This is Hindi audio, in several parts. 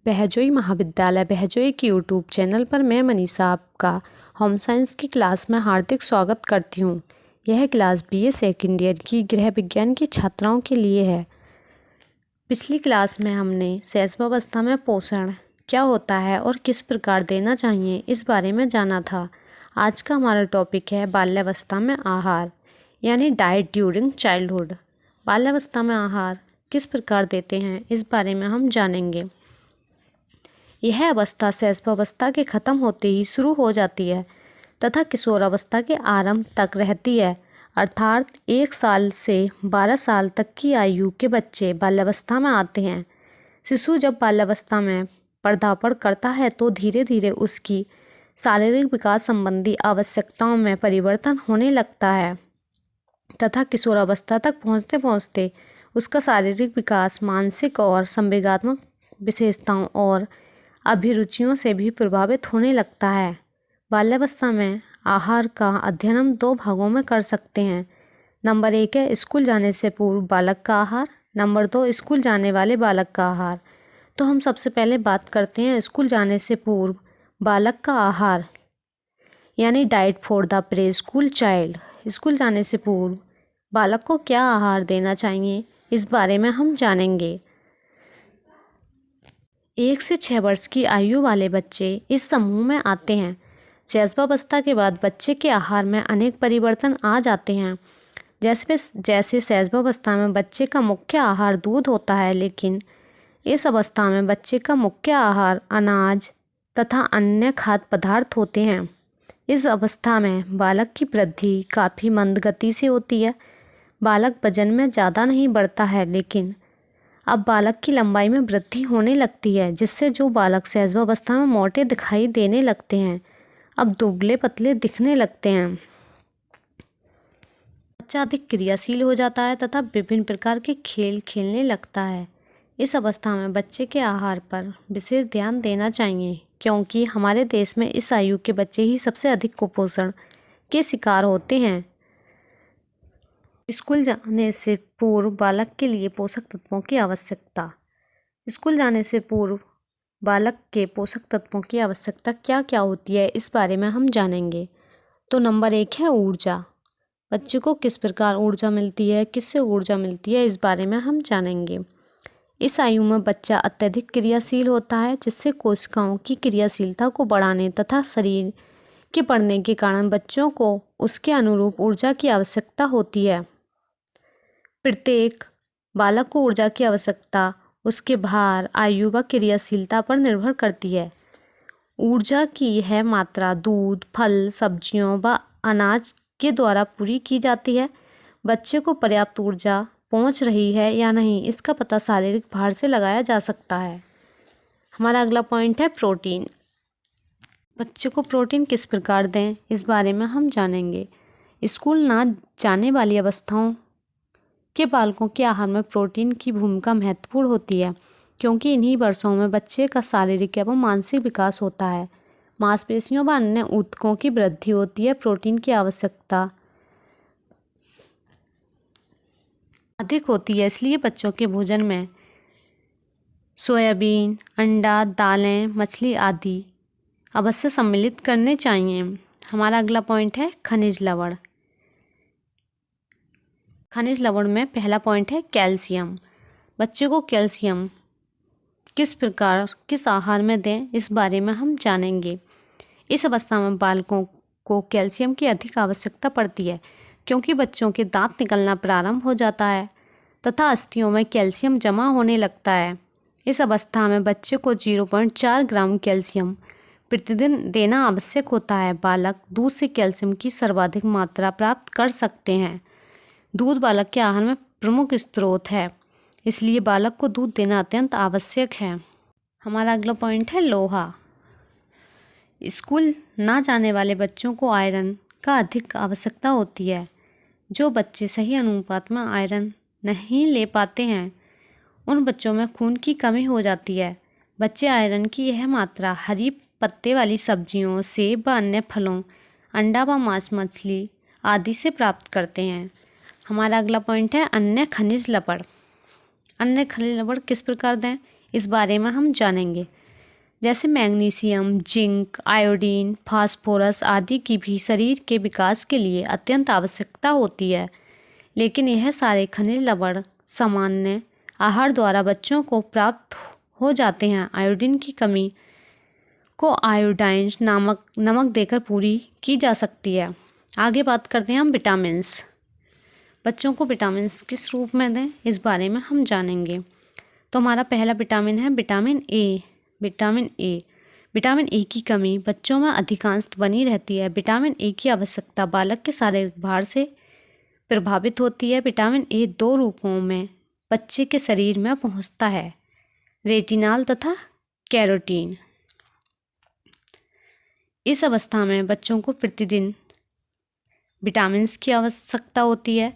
बहजोई महाविद्यालय बहजोई के यूट्यूब चैनल पर मैं मनीषा आपका होम साइंस की क्लास में हार्दिक स्वागत करती हूँ। यह क्लास बीए सेकंड ईयर की गृह विज्ञान की छात्राओं के लिए है। पिछली क्लास में हमने शैशवावस्था में पोषण क्या होता है और किस प्रकार देना चाहिए इस बारे में जाना था। आज का हमारा टॉपिक है बाल्यावस्था में आहार यानी डाइट ड्यूरिंग चाइल्डहुड। बाल्यावस्था में आहार किस प्रकार देते हैं इस बारे में हम जानेंगे। यह अवस्था शैशवावस्था के खत्म होते ही शुरू हो जाती है तथा किशोरावस्था के आरंभ तक रहती है, अर्थात 1 साल से 12 साल तक की आयु के बच्चे बाल्यावस्था में आते हैं। शिशु जब बाल्यावस्था में पदार्पण करता है तो धीरे धीरे उसकी शारीरिक विकास संबंधी आवश्यकताओं में परिवर्तन होने लगता है तथा किशोरावस्था तक पहुँचते पहुँचते उसका शारीरिक विकास मानसिक और संवेगात्मक विशेषताओं और अभिरुचियों से भी प्रभावित होने लगता है। बाल्यावस्था में आहार का अध्ययन हम 2 भागों में कर सकते हैं। नंबर 1 है स्कूल जाने से पूर्व बालक का आहार, नंबर 2 स्कूल जाने वाले बालक का आहार। तो हम सबसे पहले बात करते हैं स्कूल जाने से पूर्व बालक का आहार यानी diet for the pre school child. School जाने से पूर्व बालक को क्या आहार देना चाहिए इस बारे में हम जानेंगे। 1 से 6 वर्ष की आयु वाले बच्चे इस समूह में आते हैं। शैशवावस्था के बाद बच्चे के आहार में अनेक परिवर्तन आ जाते हैं। जैसे शैशवावस्था में बच्चे का मुख्य आहार दूध होता है, लेकिन इस अवस्था में बच्चे का मुख्य आहार अनाज तथा अन्य खाद्य पदार्थ होते हैं। इस अवस्था में बालक की वृद्धि काफ़ी मंद गति से होती है। बालक वजन में ज़्यादा नहीं बढ़ता है, लेकिन अब बालक की लंबाई में वृद्धि होने लगती है, जिससे जो बालक शैशवावस्था में मोटे दिखाई देने लगते हैं अब दुबले पतले दिखने लगते हैं। बच्चा अधिक क्रियाशील हो जाता है तथा विभिन्न प्रकार के खेल खेलने लगता है। इस अवस्था में बच्चे के आहार पर विशेष ध्यान देना चाहिए, क्योंकि हमारे देश में इस आयु के बच्चे ही सबसे अधिक कुपोषण के शिकार होते हैं। स्कूल जाने से पूर्व बालक के लिए पोषक तत्वों की आवश्यकता। स्कूल जाने से पूर्व बालक के पोषक तत्वों की आवश्यकता क्या क्या होती है इस बारे में हम जानेंगे। तो नंबर 1 है ऊर्जा। बच्चे को किस प्रकार ऊर्जा मिलती है, किससे ऊर्जा मिलती है इस बारे में हम जानेंगे। इस आयु में बच्चा अत्यधिक क्रियाशील होता है, जिससे कोशिकाओं की क्रियाशीलता को बढ़ाने तथा शरीर के बढ़ने के कारण बच्चों को उसके अनुरूप ऊर्जा की आवश्यकता होती है। प्रत्येक बालक को ऊर्जा की आवश्यकता उसके भार, आयु व क्रियाशीलता पर निर्भर करती है। ऊर्जा की यह मात्रा दूध, फल, सब्जियों व अनाज के द्वारा पूरी की जाती है। बच्चे को पर्याप्त ऊर्जा पहुंच रही है या नहीं इसका पता शारीरिक भार से लगाया जा सकता है। हमारा अगला पॉइंट है प्रोटीन। बच्चे को प्रोटीन किस प्रकार दें इस बारे में हम जानेंगे। स्कूल ना जाने वाली अवस्थाओं के बालकों के आहार में प्रोटीन की भूमिका महत्वपूर्ण होती है, क्योंकि इन्हीं वर्षों में बच्चे का शारीरिक एवं मानसिक विकास होता है। मांसपेशियों व अन्य ऊतकों की वृद्धि होती है। प्रोटीन की आवश्यकता अधिक होती है, इसलिए बच्चों के भोजन में सोयाबीन, अंडा, दालें, मछली आदि अवश्य सम्मिलित करने चाहिए। हमारा अगला पॉइंट है खनिज लवण। खनिज लवण में पहला पॉइंट है कैल्शियम। बच्चे को कैल्शियम किस प्रकार किस आहार में दें इस बारे में हम जानेंगे। इस अवस्था में बालकों को कैल्शियम की अधिक आवश्यकता पड़ती है, क्योंकि बच्चों के दांत निकलना प्रारंभ हो जाता है तथा अस्थियों में कैल्शियम जमा होने लगता है। इस अवस्था में बच्चे को 0.4 ग्राम कैल्शियम प्रतिदिन देना आवश्यक होता है। बालक दूध से कैल्शियम की सर्वाधिक मात्रा प्राप्त कर सकते हैं। दूध बालक के आहार में प्रमुख स्रोत है, इसलिए बालक को दूध देना अत्यंत आवश्यक है। हमारा अगला पॉइंट है लोहा। स्कूल ना जाने वाले बच्चों को आयरन का अधिक आवश्यकता होती है। जो बच्चे सही अनुपात में आयरन नहीं ले पाते हैं उन बच्चों में खून की कमी हो जाती है। बच्चे आयरन की यह मात्रा हरी पत्ते वाली सब्जियों, सेब व अन्य फलों, अंडा व मांस मछली आदि से प्राप्त करते हैं। हमारा अगला पॉइंट है अन्य खनिज लवण। अन्य खनिज लवण किस प्रकार दें इस बारे में हम जानेंगे। जैसे मैग्नीशियम, जिंक, आयोडीन, फास्फोरस आदि की भी शरीर के विकास के लिए अत्यंत आवश्यकता होती है, लेकिन यह सारे खनिज लवण सामान्य आहार द्वारा बच्चों को प्राप्त हो जाते हैं। आयोडीन की कमी को आयोडाइन नमक देकर पूरी की जा सकती है। आगे बात करते हैं हम विटामिन्स। बच्चों को विटामिन्स किस रूप में दें, इस बारे में हम जानेंगे। तो हमारा पहला विटामिन है विटामिन ए। विटामिन ए की कमी बच्चों में अधिकांश बनी रहती है। विटामिन ए की आवश्यकता बालक के शारीरिक भार से प्रभावित होती है। विटामिन ए दो रूपों में बच्चे के शरीर में पहुंचता है, रेटिनॉल तथा कैरोटीन। इस अवस्था में बच्चों को प्रतिदिन विटामिन की आवश्यकता होती है।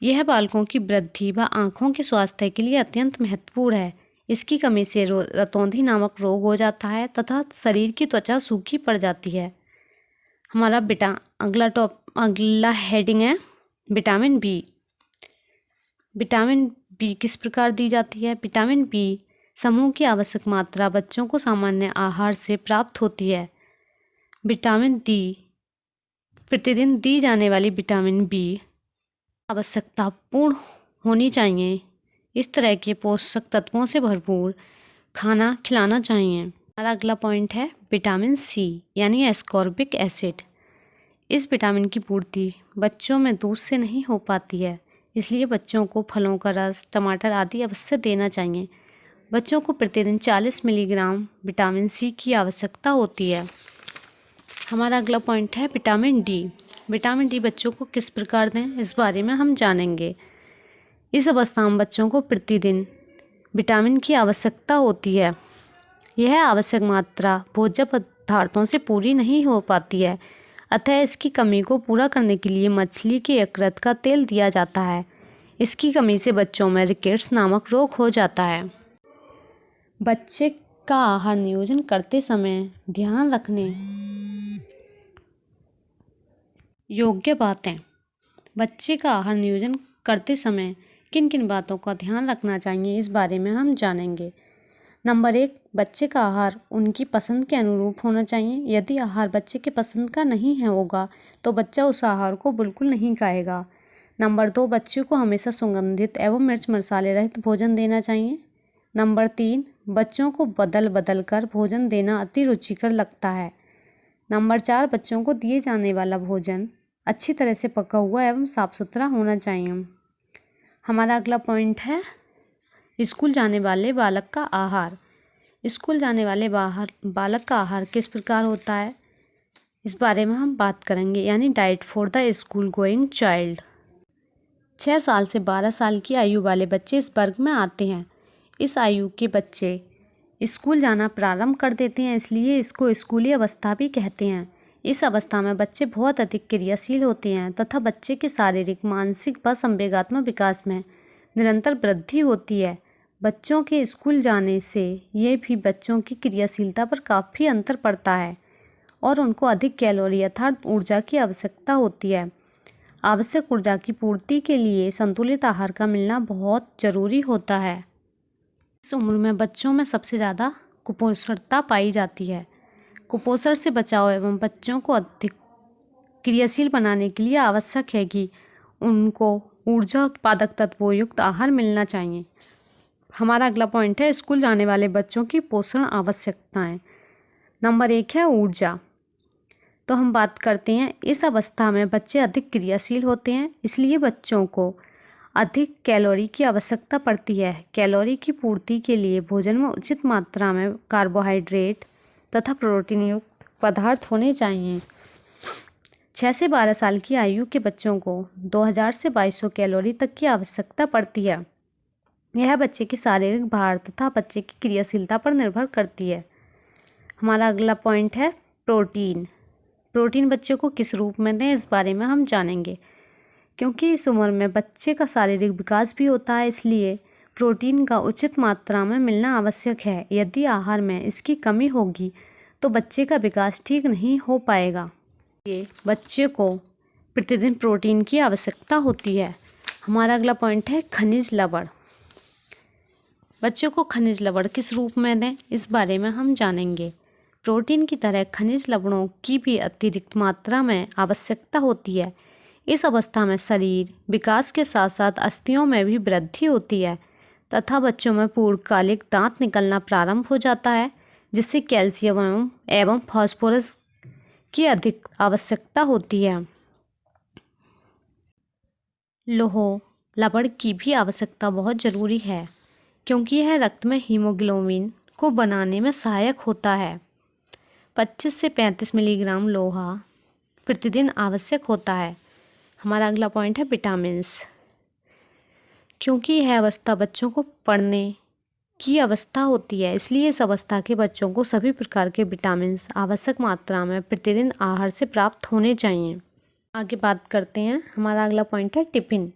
यह बालकों की वृद्धि व आँखों के स्वास्थ्य के लिए अत्यंत महत्वपूर्ण है। इसकी कमी से रतौंधी नामक रोग हो जाता है तथा शरीर की त्वचा सूखी पड़ जाती है। हमारा अगला हेडिंग है विटामिन बी। विटामिन बी किस प्रकार दी जाती है? विटामिन बी समूह की आवश्यक मात्रा बच्चों को सामान्य आहार से प्राप्त होती है। विटामिन डी प्रतिदिन दी जाने वाली विटामिन बी आवश्यकता पूर्ण होनी चाहिए। इस तरह के पोषक तत्वों से भरपूर खाना खिलाना चाहिए। हमारा अगला पॉइंट है विटामिन सी यानी एस्कॉर्बिक एसिड। इस विटामिन की पूर्ति बच्चों में दूध से नहीं हो पाती है, इसलिए बच्चों को फलों का रस, टमाटर आदि अवश्य देना चाहिए। बच्चों को प्रतिदिन 40 मिलीग्राम विटामिन सी की आवश्यकता होती है। हमारा अगला पॉइंट है विटामिन डी। विटामिन डी बच्चों को किस प्रकार दें, इस बारे में हम जानेंगे। इस अवस्था में बच्चों को प्रतिदिन विटामिन की आवश्यकता होती है। यह आवश्यक मात्रा भोज्य पदार्थों से पूरी नहीं हो पाती है, अतः इसकी कमी को पूरा करने के लिए मछली के यकृत का तेल दिया जाता है। इसकी कमी से बच्चों में रिकेट्स नामक रोग हो जाता है। बच्चे का आहार नियोजन करते समय ध्यान रखने योग्य बातें। बच्चे का आहार नियोजन करते समय किन किन बातों का ध्यान रखना चाहिए, इस बारे में हम जानेंगे। नंबर 1, बच्चे का आहार उनकी पसंद के अनुरूप होना चाहिए। यदि आहार बच्चे के पसंद का नहीं होगा तो बच्चा उस आहार को बिल्कुल नहीं खाएगा। नंबर 2, बच्चे को हमेशा सुगंधित एवं मिर्च मसाले रहित भोजन देना चाहिए। नंबर 3, बच्चों को बदल बदल कर भोजन देना अति रुचिकर लगता है। नंबर 4, बच्चों को दिए जाने वाला भोजन अच्छी तरह से पका हुआ एवं साफ सुथरा होना चाहिए। हमारा अगला पॉइंट है स्कूल जाने वाले बालक का आहार। स्कूल जाने वाले बालक का आहार किस प्रकार होता है, इस बारे में हम बात करेंगे, यानी diet for the school going child. 6 साल से 12 साल की आयु वाले बच्चे इस वर्ग में आते हैं। इस आयु के बच्चे स्कूल जाना प्रारंभ कर देते हैं, इसलिए इसको स्कूली अवस्था भी कहते हैं। इस अवस्था में बच्चे बहुत अधिक क्रियाशील होते हैं तथा बच्चे के शारीरिक, मानसिक व संवेगात्मक विकास में निरंतर वृद्धि होती है। बच्चों के स्कूल जाने से ये भी बच्चों की क्रियाशीलता पर काफ़ी अंतर पड़ता है और उनको अधिक कैलोरी अर्थात ऊर्जा की आवश्यकता होती है। आवश्यक ऊर्जा की पूर्ति के लिए संतुलित आहार का मिलना बहुत जरूरी होता है। इस उम्र में बच्चों में सबसे ज़्यादा कुपोषणता पाई जाती है। कुपोषण से बचाव एवं बच्चों को अधिक क्रियाशील बनाने के लिए आवश्यक है कि उनको ऊर्जा उत्पादक तत्वों युक्त आहार मिलना चाहिए। हमारा अगला पॉइंट है स्कूल जाने वाले बच्चों की पोषण आवश्यकताएं। नंबर 1 है ऊर्जा। तो हम बात करते हैं, इस अवस्था में बच्चे अधिक क्रियाशील होते हैं, इसलिए बच्चों को अधिक कैलोरी की आवश्यकता पड़ती है। कैलोरी की पूर्ति के लिए भोजन में उचित मात्रा में कार्बोहाइड्रेट तथा प्रोटीन युक्त पदार्थ होने चाहिए। 6 से 12 साल की आयु के बच्चों को 2000 से 2200 कैलोरी तक की आवश्यकता पड़ती है। यह बच्चे के शारीरिक भार तथा बच्चे की क्रियाशीलता पर निर्भर करती है। हमारा अगला पॉइंट है प्रोटीन। प्रोटीन बच्चों को किस रूप में दें, इस बारे में हम जानेंगे। क्योंकि इस उम्र में बच्चे का शारीरिक विकास भी होता है, इसलिए प्रोटीन का उचित मात्रा में मिलना आवश्यक है। यदि आहार में इसकी कमी होगी तो बच्चे का विकास ठीक नहीं हो पाएगा। ये बच्चे को प्रतिदिन प्रोटीन की आवश्यकता होती है। हमारा अगला पॉइंट है खनिज लवण। बच्चों को खनिज लवण किस रूप में दें, इस बारे में हम जानेंगे। प्रोटीन की तरह खनिज लवणों की भी अतिरिक्त मात्रा में आवश्यकता होती है। इस अवस्था में शरीर विकास के साथ साथ अस्थियों में भी वृद्धि होती है तथा बच्चों में पूर्णकालिक दांत निकलना प्रारंभ हो जाता है, जिससे कैल्शियम एवं फास्फोरस की अधिक आवश्यकता होती है। लौह लवण की भी आवश्यकता बहुत ज़रूरी है, क्योंकि यह रक्त में हीमोग्लोबिन को बनाने में सहायक होता है। 25 से 35 मिलीग्राम लोहा प्रतिदिन आवश्यक होता है। हमारा अगला पॉइंट है विटामिन्स। क्योंकि यह अवस्था बच्चों को पढ़ने की अवस्था होती है, इसलिए इस अवस्था के बच्चों को सभी प्रकार के विटामिन्स आवश्यक मात्रा में प्रतिदिन आहार से प्राप्त होने चाहिए। आगे बात करते हैं। हमारा अगला पॉइंट है टिफ़िन।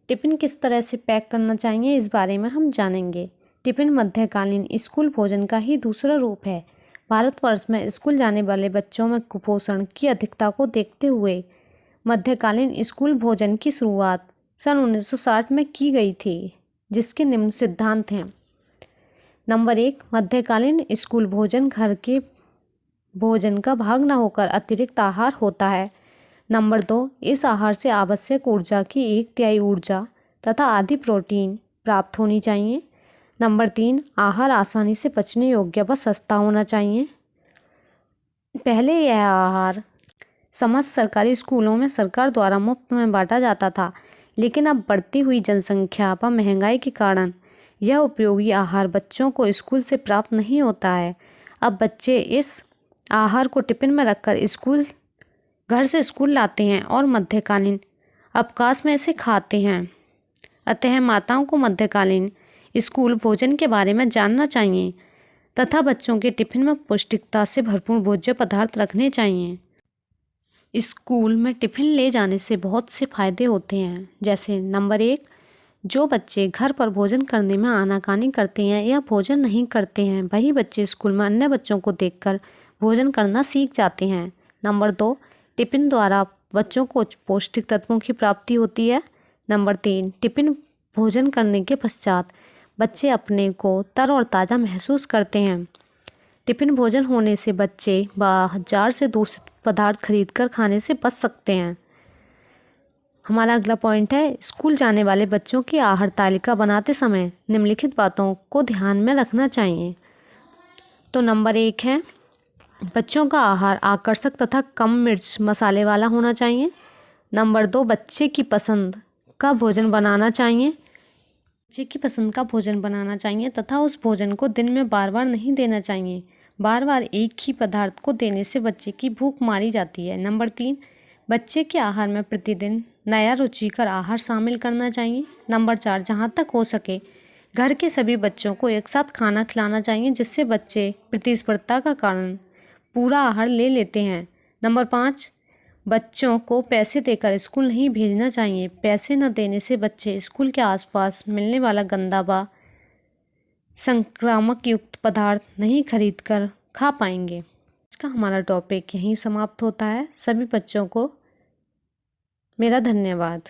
टिफ़िन किस तरह से पैक करना चाहिए, इस बारे में हम जानेंगे। टिफ़िन मध्यकालीन स्कूल भोजन का ही दूसरा रूप है। भारतवर्ष में स्कूल जाने वाले बच्चों में कुपोषण की अधिकता को देखते हुए मध्यकालीन स्कूल भोजन की शुरुआत सन 1960 में की गई थी, जिसके निम्न सिद्धांत हैं। नंबर 1, मध्यकालीन स्कूल भोजन घर के भोजन का भाग न होकर अतिरिक्त आहार होता है। नंबर 2, इस आहार से आवश्यक ऊर्जा की 1/3 ऊर्जा तथा आधी प्रोटीन प्राप्त होनी चाहिए। नंबर 3, आहार आसानी से पचने योग्य व सस्ता होना चाहिए। पहले यह आहार समस्त सरकारी स्कूलों में सरकार द्वारा मुफ्त में बांटा जाता था, लेकिन अब बढ़ती हुई जनसंख्या व महंगाई के कारण यह उपयोगी आहार बच्चों को स्कूल से प्राप्त नहीं होता है। अब बच्चे इस आहार को टिफ़िन में रखकर घर से स्कूल लाते हैं और मध्यकालीन अवकाश में इसे खाते हैं। अतः माताओं को मध्यकालीन स्कूल भोजन के बारे में जानना चाहिए तथा बच्चों के टिफ़िन में पौष्टिकता से भरपूर भोज्य पदार्थ रखने चाहिए। स्कूल में टिफ़िन ले जाने से बहुत से फ़ायदे होते हैं, जैसे नंबर 1, जो बच्चे घर पर भोजन करने में आनाकानी करते हैं या भोजन नहीं करते हैं, वही बच्चे स्कूल में अन्य बच्चों को देखकर भोजन करना सीख जाते हैं। नंबर 2, टिफ़िन द्वारा बच्चों को पौष्टिक तत्वों की प्राप्ति होती है। नंबर 3, टिफ़िन भोजन करने के पश्चात बच्चे अपने को तर और ताज़ा महसूस करते हैं। टिफ़िन भोजन होने से बच्चे बाजार से दूषित पदार्थ खरीदकर खाने से बच सकते हैं। हमारा अगला पॉइंट है, स्कूल जाने वाले बच्चों की आहार तालिका बनाते समय निम्नलिखित बातों को ध्यान में रखना चाहिए। तो नंबर 1 है, बच्चों का आहार आकर्षक तथा कम मिर्च मसाले वाला होना चाहिए। नंबर 2, बच्चे की पसंद का भोजन बनाना चाहिए तथा उस भोजन को दिन में बार बार नहीं देना चाहिए। बार बार एक ही पदार्थ को देने से बच्चे की भूख मारी जाती है। नंबर 3, बच्चे के आहार में प्रतिदिन नया रुचिकर आहार शामिल करना चाहिए। नंबर 4, जहाँ तक हो सके घर के सभी बच्चों को एक साथ खाना खिलाना चाहिए, जिससे बच्चे प्रतिस्पर्धा का कारण पूरा आहार ले लेते हैं। नंबर 5, बच्चों को पैसे देकर स्कूल नहीं भेजना चाहिए। पैसे न देने से बच्चे स्कूल के आसपास मिलने वाला गंदा व संक्रामक युक्त पदार्थ नहीं खरीदकर खा पाएंगे। इसका हमारा टॉपिक यहीं समाप्त होता है। सभी बच्चों को मेरा धन्यवाद।